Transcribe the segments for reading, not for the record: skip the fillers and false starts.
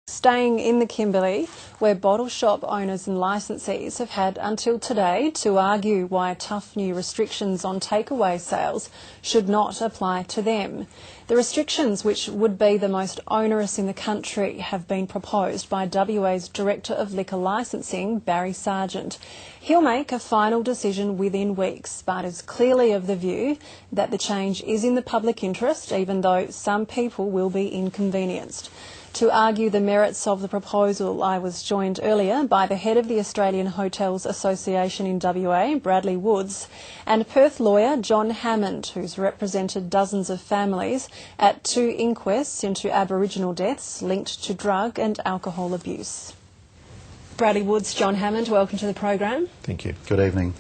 Staying in the Kimberley, where bottle shop owners and licensees have had until today to argue why tough new restrictions on takeaway sales should not apply to them. The restrictions, which would be the most onerous in the country, have been proposed by WA's Director of Liquor Licensing, Barry Sargent. He'll make a final decision within weeks, but is clearly of the view that the change is in the public interest, even though some people will be inconvenienced. To argue the merits of the proposal, I was joined earlier by the head of the Australian Hotels Association in WA, Bradley Woods, and Perth lawyer John Hammond, who's represented dozens of families at 2 inquests into Aboriginal deaths linked to drug and alcohol abuse. Bradley Woods, John Hammond, welcome to the program. Thank you. Good evening.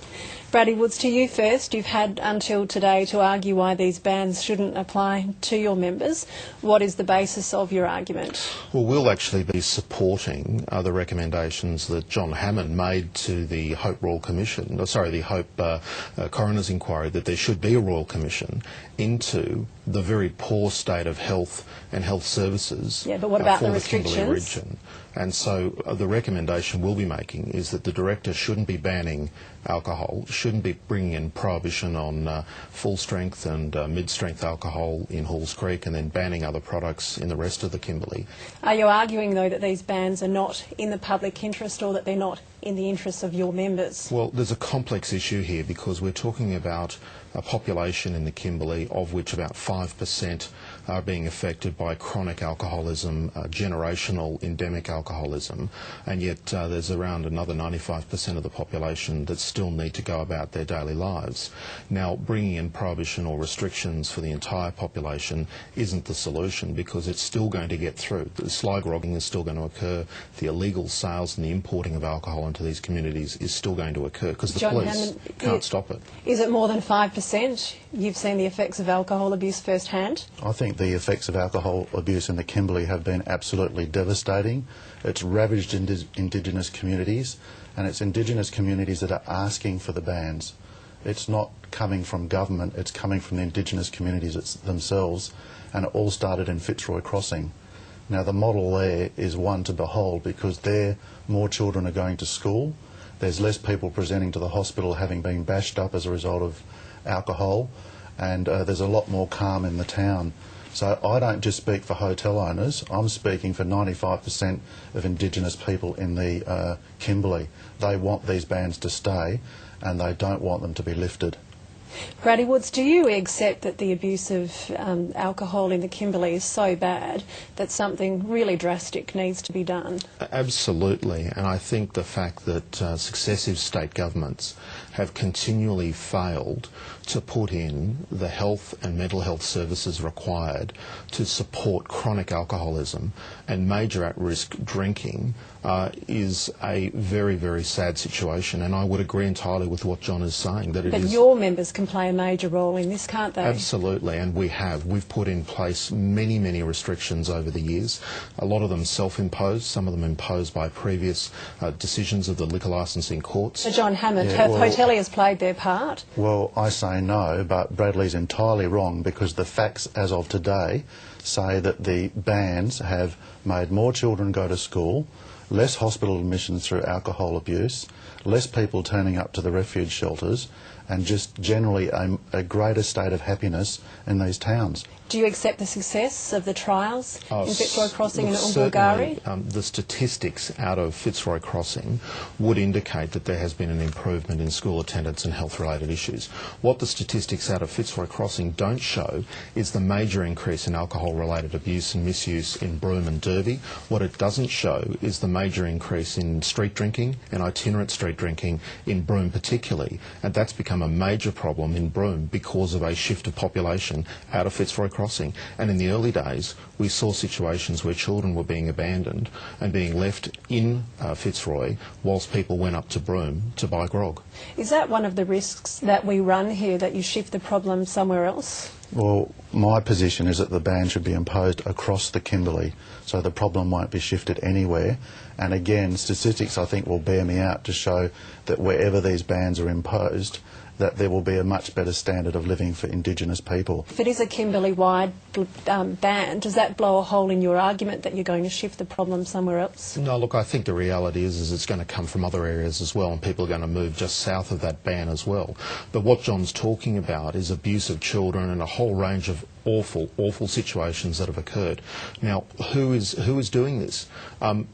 Bradley Woods, to you first. You've had until today to argue why these bans shouldn't apply to your members. What is the basis of your argument? Well, we'll actually be supporting the recommendations that John Hammond made to the Hope Royal Commission, the Hope Coroner's Inquiry, that there should be a Royal Commission into the very poor state of health and health services but what about for the Kimberley region. And so the recommendation we'll be making is that the director shouldn't be banning alcohol, shouldn't be bringing in prohibition on full-strength and mid-strength alcohol in Halls Creek and then banning other products in the rest of the Kimberley. Are you arguing, though, that these bans are not in the public interest or that they're not in the interests of your members? Well, there's a complex issue here because we're talking about a population in the Kimberley of which about 5% are being affected by chronic alcoholism, generational endemic alcoholism, and yet there's around another 95% of the population that still need to go about their daily lives. Now, bringing in prohibition or restrictions for the entire population isn't the solution because it's still going to get through. The sly grogging is still going to occur. The illegal sales and the importing of alcohol into these communities is still going to occur because the police can't stop it. Is it more than 5%? You've seen the effects of alcohol abuse firsthand? I think the effects of alcohol abuse in the Kimberley have been absolutely devastating. It's ravaged Indigenous communities, and it's Indigenous communities that are asking for the bans. It's not coming from government, it's coming from the Indigenous communities themselves, and it all started in Fitzroy Crossing. Now, the model there is one to behold because there more children are going to school, there's less people presenting to the hospital having been bashed up as a result of alcohol, and there's a lot more calm in the town. So I don't just speak for hotel owners, I'm speaking for 95% of Indigenous people in the Kimberley. They want these bans to stay and they don't want them to be lifted. Bradley Woods, do you accept that the abuse of alcohol in the Kimberley is so bad that something really drastic needs to be done? Absolutely, and I think the fact that successive state governments have continually failed to put in the health and mental health services required to support chronic alcoholism and major at-risk drinking is a very, very sad situation, and I would agree entirely with what John is saying. But your members can play a major role in this, can't they? Absolutely, and we have. We've put in place many, many restrictions over the years, a lot of them self-imposed, some of them imposed by previous decisions of the liquor licensing courts. So John Hammond, have hoteliers played their part? Well, I say no, but Bradley's entirely wrong because the facts as of today say that the bans have made more children go to school, less hospital admissions through alcohol abuse, less people turning up to the refuge shelters, and just generally a greater state of happiness in these towns. Do you accept the success of the trials in Fitzroy Crossing and Ungulgari? The statistics out of Fitzroy Crossing would indicate that there has been an improvement in school attendance and health-related issues. What the statistics out of Fitzroy Crossing don't show is the major increase in alcohol-related abuse and misuse in Broome and Derby. What it doesn't show is the major increase in street drinking and itinerant street drinking in Broome particularly, and that's become a major problem in Broome because of a shift of population out of Fitzroy Crossing. And in the early days, we saw situations where children were being abandoned and being left in Fitzroy whilst people went up to Broome to buy grog. Is that one of the risks that we run here, that you shift the problem somewhere else? Well, my position is that the ban should be imposed across the Kimberley, so the problem won't be shifted anywhere. And again, statistics I think will bear me out to show that wherever these bans are imposed, that there will be a much better standard of living for Indigenous people. If it is a Kimberley-wide ban, does that blow a hole in your argument that you're going to shift the problem somewhere else? No, look, I think the reality is it's going to come from other areas as well, and people are going to move just south of that ban as well. But what John's talking about is abuse of children and a whole range of awful situations that have occurred. Now, who is doing this?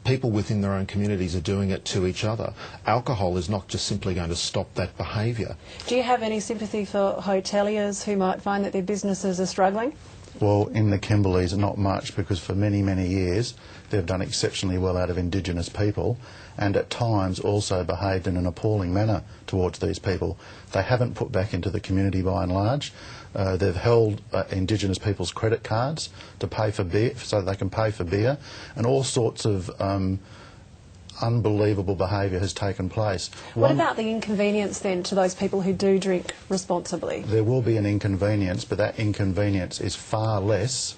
People within their own communities are doing it to each other. Alcohol is not just simply going to stop that behaviour. Do you have any sympathy for hoteliers who might find that their businesses are struggling? Well, in the Kimberleys, not much, because for many, many years they've done exceptionally well out of Indigenous people, and at times also behaved in an appalling manner towards these people. They haven't put back into the community by and large. They've held Indigenous people's credit cards to pay for beer, so that they can pay for beer, and all sorts of unbelievable behaviour has taken place. What about the inconvenience then to those people who do drink responsibly? There will be an inconvenience, but that inconvenience is far less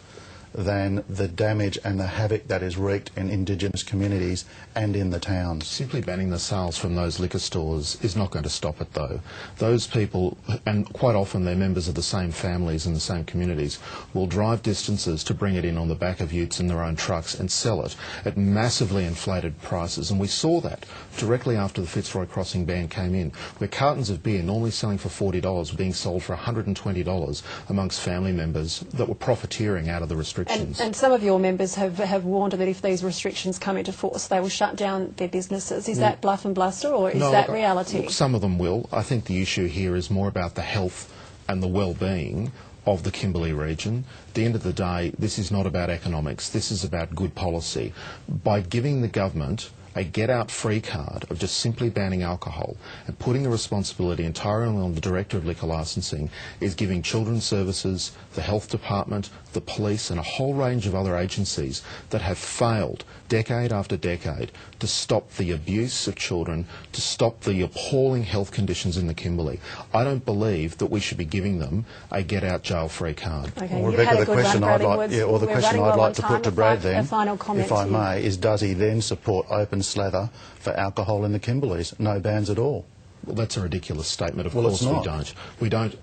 than the damage and the havoc that is wreaked in Indigenous communities and in the towns. Simply banning the sales from those liquor stores is not going to stop it, though. Those people, and quite often they're members of the same families and the same communities, will drive distances to bring it in on the back of utes in their own trucks and sell it at massively inflated prices. And we saw that directly after the Fitzroy Crossing ban came in, where cartons of beer normally selling for $40 were being sold for $120 amongst family members that were profiteering out of the restrictions. And some of your members have warned that if these restrictions come into force, they will shut down their businesses. Is that bluff and bluster, or is that reality? Look, some of them will. I think the issue here is more about the health and the well-being of the Kimberley region. At the end of the day, this is not about economics. This is about good policy. By giving the government a get-out-free card of just simply banning alcohol and putting the responsibility entirely on the Director of Liquor Licensing is giving Children's Services, the Health Department, the police and a whole range of other agencies that have failed decade after decade to stop the abuse of children, to stop the appalling health conditions in the Kimberley. I don't believe that we should be giving them a get-out-jail-free card. Okay, well, Rebecca, the question I'd like to put to Brad then, a final comment if I may, is does he then support open slather for alcohol in the Kimberleys? No bans at all. Well, that's a ridiculous statement. Of course we don't.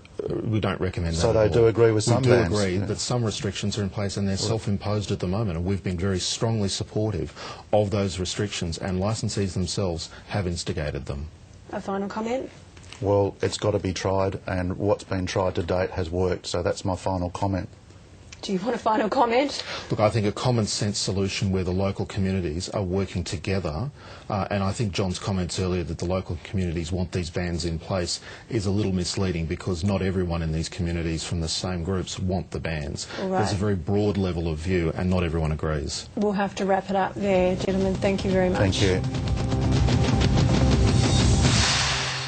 We don't recommend that. So they do agree with some bans? We do agree that some restrictions are in place and they're self-imposed at the moment, and we've been very strongly supportive of those restrictions, and licensees themselves have instigated them. A final comment? Well, it's got to be tried, and what's been tried to date has worked, so that's my final comment. Do you want a final comment? Look, I think a common sense solution where the local communities are working together, and I think John's comments earlier that the local communities want these bans in place is a little misleading, because not everyone in these communities from the same groups want the bans. All right. There's a very broad level of view and not everyone agrees. We'll have to wrap it up there, gentlemen. Thank you very much. Thank you.